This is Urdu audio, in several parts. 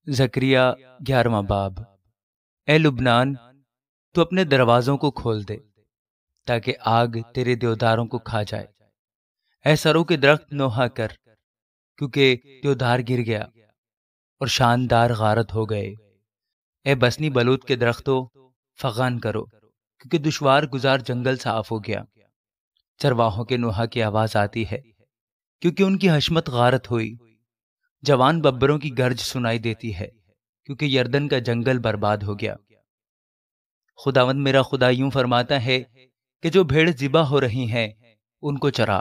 زکریا 11واں باب۔ اے لبنان، تو اپنے دروازوں کو کھول دے تاکہ آگ تیرے دیوداروں کو کھا جائے۔ اے سروں کے درخت نوحہ کر، کیونکہ دیودار گر گیا اور شاندار غارت ہو گئے۔ اے بسنی بلوت کے درختوں، فغان کرو، کیونکہ دشوار گزار جنگل صاف ہو گیا۔ چرواہوں کے نوحہ کی آواز آتی ہے، کیونکہ ان کی حشمت غارت ہوئی۔ جوان ببروں کی گرج سنائی دیتی ہے، کیونکہ یردن کا جنگل برباد ہو گیا۔ خداوند میرا خدا یوں فرماتا ہے کہ جو بھیڑ ذبح ہو رہی ہیں ان کو چرا،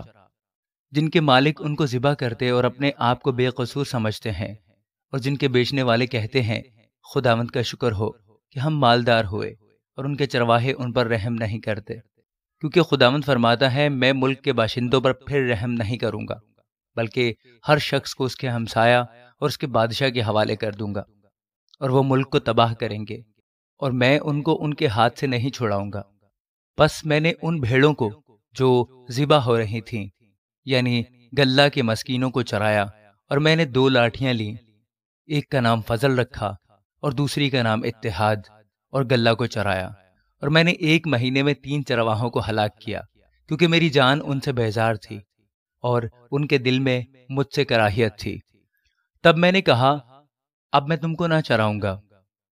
جن کے مالک ان کو ذبح کرتے اور اپنے آپ کو بے قصور سمجھتے ہیں، اور جن کے بیچنے والے کہتے ہیں خداوند کا شکر ہو کہ ہم مالدار ہوئے، اور ان کے چرواہے ان پر رحم نہیں کرتے۔ کیونکہ خداوند فرماتا ہے، میں ملک کے باشندوں پر پھر رحم نہیں کروں گا، بلکہ ہر شخص کو اس کے ہمسایہ اور اس کے بادشاہ کے حوالے کر دوں گا، اور وہ ملک کو تباہ کریں گے، اور میں ان کو ان کے ہاتھ سے نہیں چھڑاؤں گا۔ پس میں نے ان بھیڑوں کو جو ذبح ہو رہی تھیں، یعنی گلہ کے مسکینوں کو چرایا، اور میں نے 2 لاٹھیاں لیں، ایک کا نام فضل رکھا اور دوسری کا نام اتحاد، اور گلہ کو چرایا۔ اور میں نے 1 مہینے میں 3 چرواہوں کو ہلاک کیا، کیونکہ میری جان ان سے بیزار تھی اور ان کے دل میں مجھ سے کراہیت تھی۔ تب میں نے کہا، اب میں تم کو نہ چراؤں گا،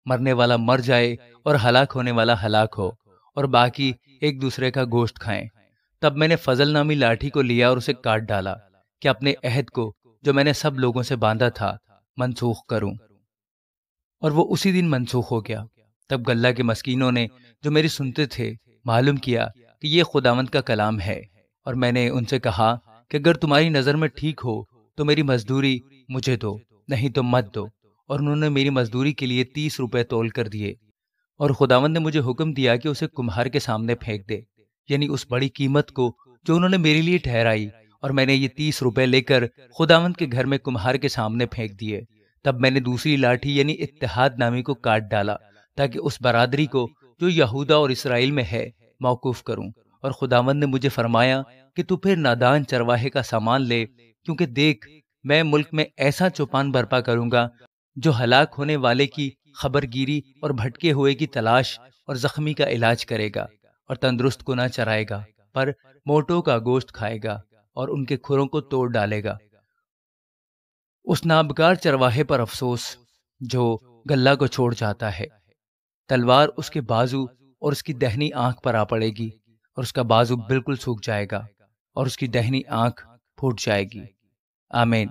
مرنے والا مر جائے اور ہلاک ہونے والا ہلاک ہو، اور باقی ایک دوسرے کا گوشت کھائیں۔ تب میں نے فضل نامی لاٹھی کو لیا اور اسے کاٹ ڈالا، کہ اپنے عہد کو جو میں نے سب لوگوں سے باندھا تھا منسوخ کروں، اور وہ اسی دن منسوخ ہو گیا۔ تب گلہ کے مسکینوں نے جو میری سنتے تھے معلوم کیا کہ یہ خداوند کا کلام ہے، اور میں نے ان سے کہا کہ اگر تمہاری نظر میں ٹھیک ہو تو میری مزدوری مجھے دو، نہیں تو مت دو۔ اور انہوں نے میری مزدوری کے لیے 30 روپے تول کر دیے۔ اور خداوند نے مجھے حکم دیا کہ اسے کمہار کے سامنے پھینک دے، یعنی اس بڑی قیمت کو جو انہوں نے میرے لیے ٹھہرائی، اور میں نے یہ 30 روپے لے کر خداوند کے گھر میں کمہار کے سامنے پھینک دیے۔ تب میں نے دوسری لاٹھی یعنی اتحاد نامی کو کاٹ ڈالا، تاکہ اس برادری کو جو یہودا اور اسرائیل میں ہے موقوف کروں۔ اور خداوند نے مجھے فرمایا کہ تو پھر نادان چرواہے کا سامان لے، کیونکہ دیکھ میں ملک میں ایسا چوپان برپا کروں گا جو ہلاک ہونے والے کی خبر گیری اور بھٹکے ہوئے کی تلاش اور زخمی کا علاج کرے گا، اور تندرست کو نہ چرائے گا، پر موٹوں کا گوشت کھائے گا اور ان کے کھروں کو توڑ ڈالے گا۔ اس نابکار چرواہے پر افسوس جو گلہ کو چھوڑ جاتا ہے۔ تلوار اس کے بازو اور اس کی دہنی آنکھ پر آ پڑے گی، اور اس کا بازو بالکل سوکھ جائے گا اور اس کی دہنی آنکھ پھوٹ جائے گی۔ آمین۔